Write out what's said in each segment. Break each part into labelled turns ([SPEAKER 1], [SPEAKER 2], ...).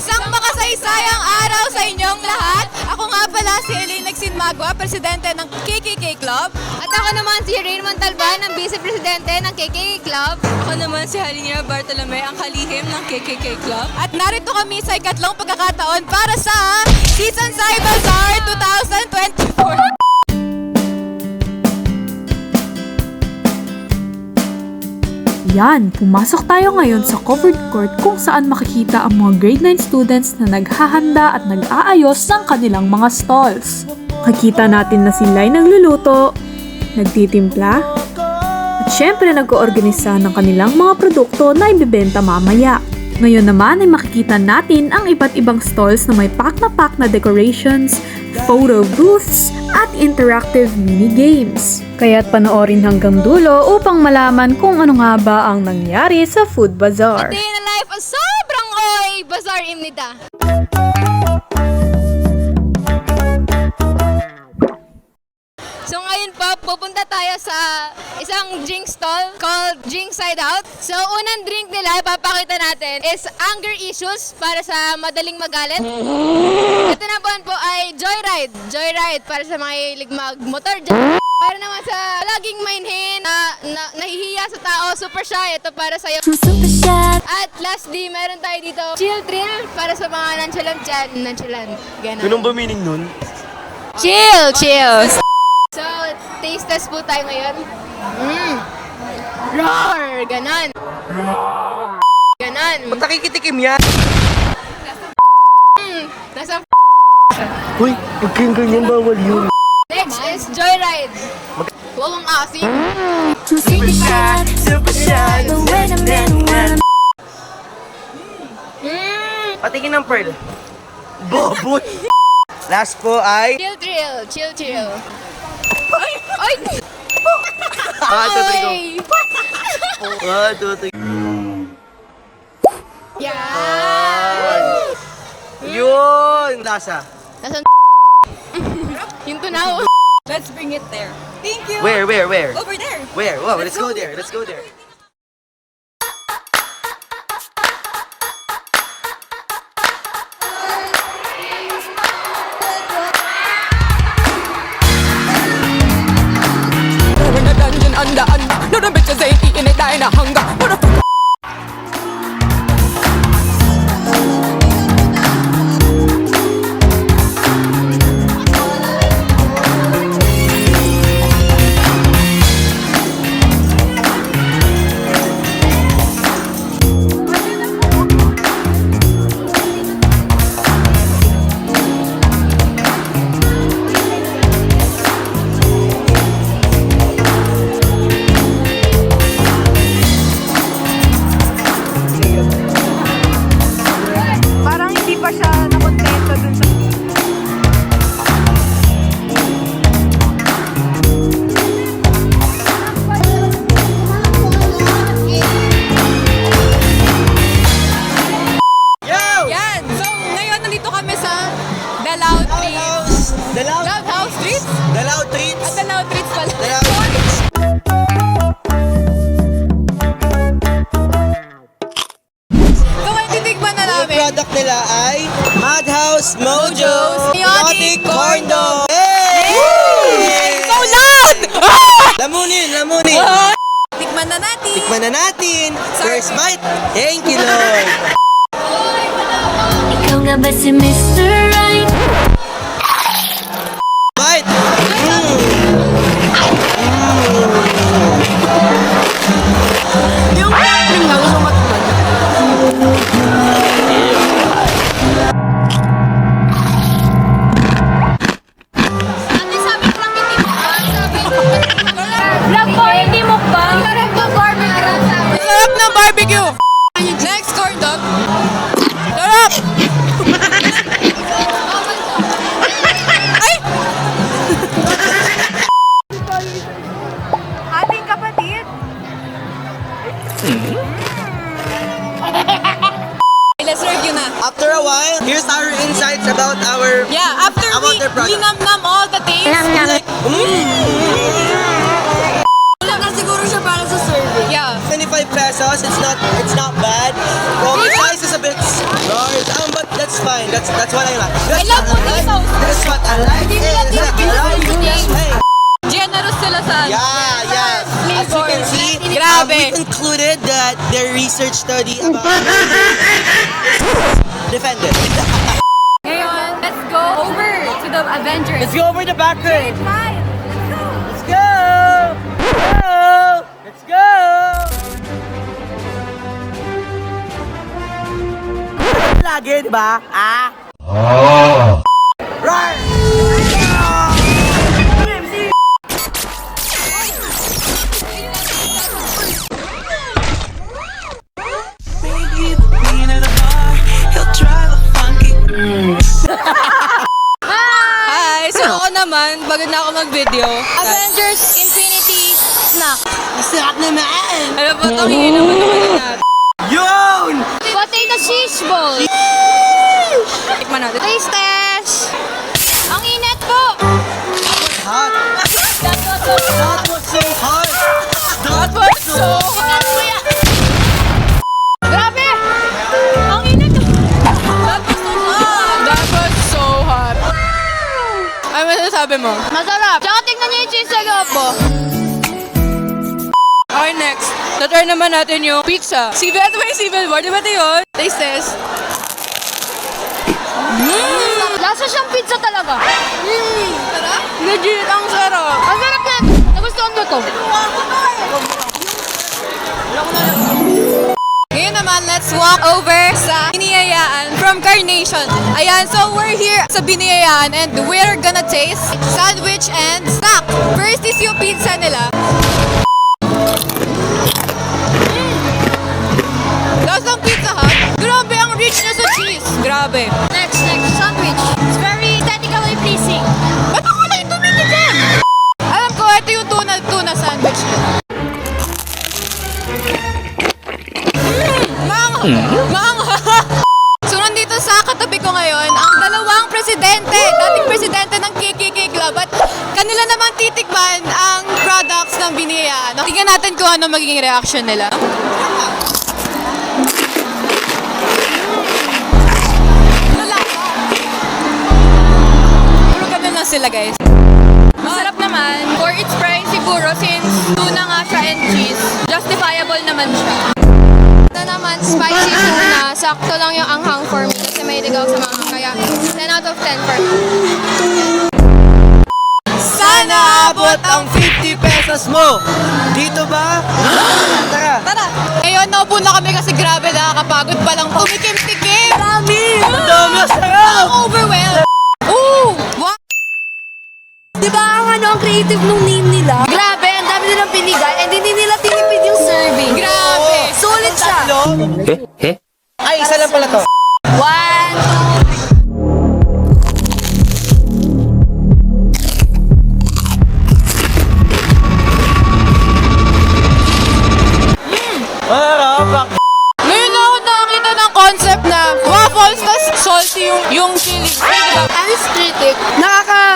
[SPEAKER 1] Isang makasaysayang araw sa inyong lahat. Ako nga pala si Helene Magua, presidente ng KKK Club.
[SPEAKER 2] At ako naman si Raymond Talban, ang vice-presidente ng KKK Club.
[SPEAKER 3] Ako naman si Halina Bartolome, ang kalihim ng KKK Club.
[SPEAKER 1] At narito kami sa ikatlong pagkakataon para sa Season Sai Bazaar 2024.
[SPEAKER 4] Yan, pumasok tayo ngayon sa covered court kung saan makikita ang mga grade 9 students na naghahanda at nag-aayos ng kanilang mga stalls. Makikita natin na sila'y nagluluto, nagtitimpla, at syempre nag-oorganisa ng kanilang mga produkto na ibibenta mamaya. Ngayon naman ay makikita natin ang iba't ibang stalls na may pack na decorations, photo booths, at interactive mini games. Kaya't panoorin hanggang dulo upang malaman kung ano nga ba ang nangyari sa Food Bazaar.
[SPEAKER 2] Day in the life of sobrang oy bazaar imnida. So ngayon po, pupunta tayo sa isang drink stall called Drink Side Out. So unang drink nila, ipapakita natin is anger issues para sa madaling magalit. Ito naman po ay Joyride. Joyride para sa mga hilig mag-motor. Para naman sa laging mainhin, nahihiya sa tao, super shy. Ito para sa'yo. At lastly, meron tayo dito Chill Thrill para sa mga nonchalant dyan. Nonchalant. Ganun.
[SPEAKER 5] Ganun ba meaning nun?
[SPEAKER 2] Chill! Chill! So, taste test po tayo ngayon. Roar! Ganon. Ganon.
[SPEAKER 5] Ba't nakikitikim yan?
[SPEAKER 2] Nasa
[SPEAKER 5] Uy, huwag kayong ganyan, bawal yun.
[SPEAKER 2] next is Joyride. Huwag ang asin.
[SPEAKER 5] Super shy. Patingin ng pearl. Boboy! Last po ay...
[SPEAKER 2] Chill Thrill. Chill Thrill. Ay! Ay!
[SPEAKER 5] 1, 2, 3.
[SPEAKER 2] Yan!
[SPEAKER 5] Yun! Lasa.
[SPEAKER 2] Nasa yung tunaw.
[SPEAKER 3] Let's bring it there. Thank you.
[SPEAKER 5] Where?
[SPEAKER 3] Over there.
[SPEAKER 5] Where? Wow, let's go there. Let's go there.
[SPEAKER 3] We're in a dungeon under. No, the bitches ain't eating it, dying of hunger. What the fuck?
[SPEAKER 1] Parang hindi pa siya nakontento dun sa...
[SPEAKER 5] Yo!
[SPEAKER 1] Yan! So, ngayon nandito kami sa The Loud Treats. Loud House Treats?
[SPEAKER 5] The loud treats.
[SPEAKER 1] The Loud Treats pala.
[SPEAKER 5] The loud treats.
[SPEAKER 1] So, ngayon titigman na
[SPEAKER 5] Ang
[SPEAKER 1] namin.
[SPEAKER 5] product nila ay Madhouse Mojo
[SPEAKER 1] Chaotic Corn Dog.
[SPEAKER 5] Hey!
[SPEAKER 1] So loud!
[SPEAKER 5] Lamunin!
[SPEAKER 1] Tikman na natin.
[SPEAKER 5] Tikman na natin. First bite. Thank you, Lord.
[SPEAKER 6] Ikaw nga ba si Mr. Right?
[SPEAKER 5] Bite.
[SPEAKER 1] Yung catering na gusto matikman.
[SPEAKER 2] Ate, sabi ko lang hindi mo pa. Sabi ko.
[SPEAKER 6] Vlog ko, hindi mo pa.
[SPEAKER 2] Sarap ng barbecue. Sabi.
[SPEAKER 1] Sarap ng barbecue! Next corn dog. Sarap! Ay! Ating kapatid. Let's review na.
[SPEAKER 5] After a while, here's our insights about our...
[SPEAKER 1] Yeah, after
[SPEAKER 5] About their product.
[SPEAKER 1] we nam all the taste, like,
[SPEAKER 2] Wala na siguro siya para sa serving.
[SPEAKER 1] yeah.
[SPEAKER 5] 25 pesos. It's not bad. Well, the price is a bit large. But That's what I like.
[SPEAKER 1] I love potatoes.
[SPEAKER 5] That's what I like. Hey.
[SPEAKER 1] Generous sila sa
[SPEAKER 5] Yeah. As you can see,
[SPEAKER 1] Grabe.
[SPEAKER 5] we concluded that their research study about defended.
[SPEAKER 1] Ngayon, let's go over to the Avengers.
[SPEAKER 5] Let's go over the background. Let's go. Let's go. Lagi, di ba? Right.
[SPEAKER 1] Hi! So ako naman, bago na ako mag-video.
[SPEAKER 2] Avengers Infinity Snack.
[SPEAKER 5] Sarap naman.
[SPEAKER 1] Ano po itong naman natin?
[SPEAKER 5] Yun!
[SPEAKER 2] Potato cheese ball.
[SPEAKER 1] Tikman natin.
[SPEAKER 2] Taste test. Ang init po.
[SPEAKER 5] Hot. That was so hot.
[SPEAKER 1] That was so hot!
[SPEAKER 2] Grabe. Ang init.
[SPEAKER 1] That was so hot! Ano masasabi mo?
[SPEAKER 2] Masarap. Tsaka tingnan niyo yung cheese sa loob po.
[SPEAKER 1] Okay, next. Na-try naman natin yung pizza. Civil War, di ba ito yun? Taste test.
[SPEAKER 2] Lasa siyang pizza talaga.
[SPEAKER 1] Sarap? Legit, ang sarap.
[SPEAKER 2] Ang sarap na. Nagustuhan mo to.
[SPEAKER 1] Ngayon naman, let's walk over sa Biniyayaan from Carnation. Ayan, so we're here sa Biniyayaan and we're gonna taste sandwich and snack. First is yung pizza nila. Lasang Pizza Hut. Grabe, ang rich niya sa cheese. Grabe.
[SPEAKER 2] Next, sandwich. It's very aesthetically pleasing.
[SPEAKER 1] Ba't ako na ito nilitin? Alam ko, ito yung tuna sandwich niya. Mangha! So nandito sa katabi ko ngayon, ang dalawang presidente, dating presidente ng KKK Club at kanila namang titikman ang products ng Biniyayaan. Tingnan natin kung ano magiging reaction nila. Puro ganun lang sila, guys. Masarap naman. For its price siguro, since tuna nga siya and cheese, justifiable naman siya.
[SPEAKER 2] Ito naman, spicy tuna. Sakto lang yung anghang for me kasi may ligaw sa mga kaya 10 out of 10 for me.
[SPEAKER 5] Sana abot ang 50 pesos mo. Dito ba? Tara.
[SPEAKER 1] Tara! Ngayon, naupo na kami kasi grabe nakakapagod pa lang tumikim-tikim. Dami!
[SPEAKER 5] Ang dami, ang sarap!
[SPEAKER 1] Ang overwhelmed! Ooh! Wow!
[SPEAKER 7] Diba ang creative nung name nila? Grabe, ang dami nilang pinigay and hindi nila tinipid yung serving.
[SPEAKER 1] Grabe!
[SPEAKER 7] Sulit siya.
[SPEAKER 5] Ay, isa lang pala to.
[SPEAKER 7] 1, 2,
[SPEAKER 5] Marap.
[SPEAKER 1] Ngayon na ako nakakita ng concept na waffles tas salty yung chili.
[SPEAKER 7] Honest critic,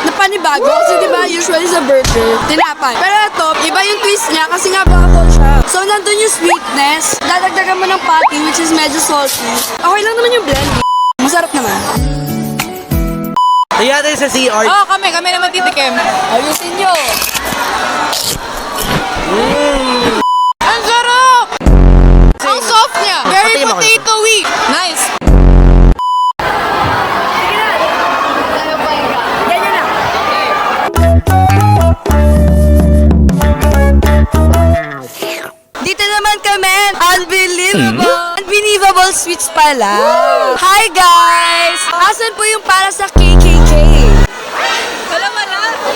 [SPEAKER 7] napanibago kasi diba usually sa burger, tinapay. Pero ito, iba yung twist niya kasi nga waffle siya. So nandun yung sweetness, dadagdagan mo ng patty which is medyo salty. Okay lang naman yung blend. Masarap naman.
[SPEAKER 5] Kaya tayo sa CR.
[SPEAKER 1] Oo, kami naman titikim.
[SPEAKER 7] Ayusin nyo.
[SPEAKER 1] Ang sarap! Ang soft niya. Very
[SPEAKER 5] Patikim ako.
[SPEAKER 1] potato-y. Nice.
[SPEAKER 7] Dito naman kami, unbelievable sweets pala. Hi guys! Asan po yung para sa KKK?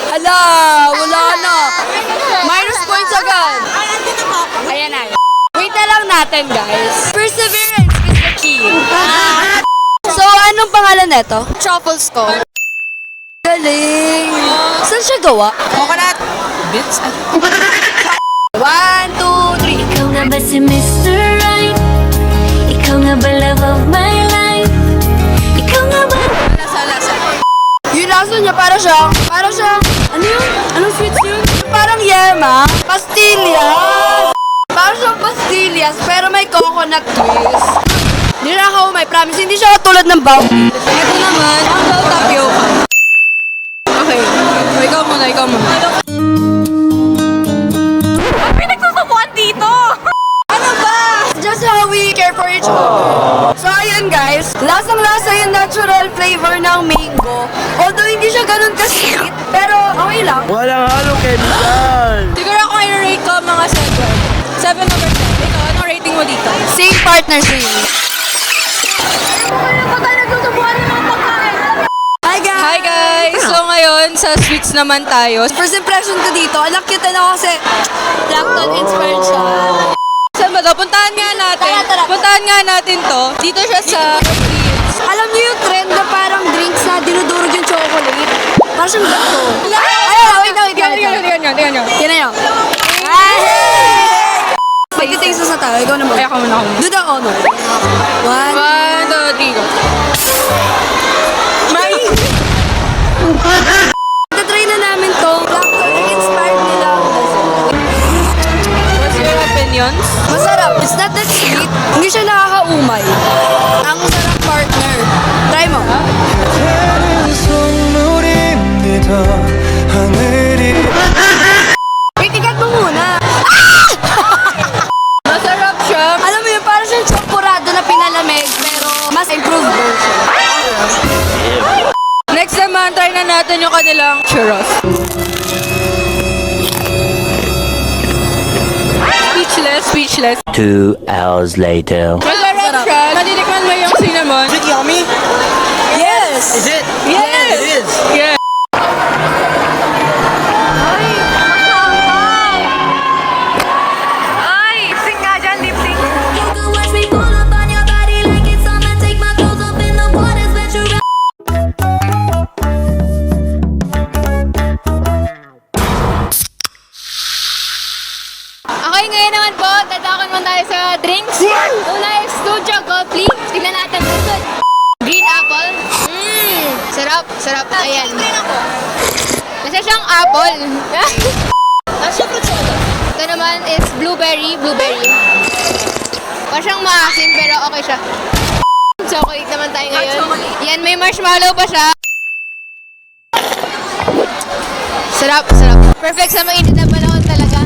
[SPEAKER 7] Wala, wala na. Minus points agad. Ayan na. Wait na lang natin guys. Perseverance is the key. So, anong pangalan neto?
[SPEAKER 1] Truffles ko.
[SPEAKER 7] Galing. Saan siya gawa?
[SPEAKER 1] Coconut. Bits.
[SPEAKER 7] 1, 2, 3.
[SPEAKER 6] Ikaw nga ba si Mr. Right? Ikaw nga ba love of my life? Ikaw nga ba?
[SPEAKER 1] Lasa.
[SPEAKER 7] Yung lasa niya para siyang, ano yun? Anong sweets yun? Parang yema, pastillas. Parang siyang pastillas, pero may coconut twist. Hindi na nakakaumay, promise. Hindi siya katulad ng bao. Ito naman, ang bao tapioca. Okay. So, ikaw muna.
[SPEAKER 1] Ang pinagsusubuan dito!
[SPEAKER 7] Ano ba? Just how we care for each other. So, ayun guys. Lasang-lasa yung natural flavor ng mango. Although hindi siya ganun ka-sweet, pero okay lang.
[SPEAKER 5] Walang halong chemical.
[SPEAKER 1] Siguro ako i-rate ko mga 7. 7 over 10. Ikaw, anong rating mo dito?
[SPEAKER 7] Same partner same. Hi guys!
[SPEAKER 1] Hi guys! So ngayon, sa sweets naman tayo.
[SPEAKER 7] First impression ko dito, anak cute na kasi plankton inspired siya.
[SPEAKER 1] Saan ba to? Puntahan nga natin.
[SPEAKER 7] Tara.
[SPEAKER 1] Puntahan nga natin to. Dito siya sa
[SPEAKER 7] Alam niyo yung trend na parang drinks na dinudurog yung chocolate? Parang siyang gato. Wait lang.
[SPEAKER 1] Tingnan nyo.
[SPEAKER 7] Tingnan nyo. Magtitaste sa tayo, ikaw naman.
[SPEAKER 1] Ako muna.
[SPEAKER 7] Do the honor.
[SPEAKER 1] 1,
[SPEAKER 7] 1,
[SPEAKER 1] 2, 3, go.
[SPEAKER 7] Tatry na namin to. Plankton inspired nila.
[SPEAKER 1] What's your opinions?
[SPEAKER 7] Masarap. It's not that sweet. Hindi siya nakakaumay. Ang sarap partner. Try mo. Itikat mo muna.
[SPEAKER 1] Masarap siya.
[SPEAKER 7] Alam mo yun, parang siyang chokorado na pinalamig, pero mas improved version.
[SPEAKER 1] Next naman, try na natin yung kanilang churros. Speechless.
[SPEAKER 5] 2 hours later.
[SPEAKER 1] Masarap siya. Nadinikman mo yung cinnamon.
[SPEAKER 5] Is it yummy?
[SPEAKER 7] Yes!
[SPEAKER 5] Is it?
[SPEAKER 1] Yes!
[SPEAKER 5] It is.
[SPEAKER 1] Yeah.
[SPEAKER 6] You can watch me pull up on your body like it's summer. Take my clothes off in the waters, let you
[SPEAKER 2] Okay, ngayon naman po, tatakan mo tayo sa drinks. Una is Studio Coffee. Tignan natin kung good. Green apple. Sarap. Ayan. Nasa siyang apple. Ito naman is blueberry. Parang siyang maasim pero okay siya. Chocolate naman tayo ngayon. Yan, may marshmallow pa siya. Sarap. Perfect sa mainit na panahon talaga.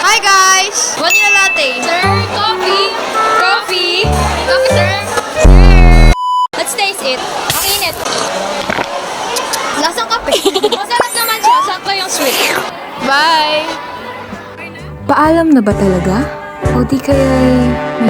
[SPEAKER 2] Hi guys! Vanilla latte. Sir, coffee, sir. Let's taste it. Ang init. Lasang kape. Masarap naman siya. Sakto yung sweet. Bye!
[SPEAKER 8] Paalam na ba talaga? O di kaya may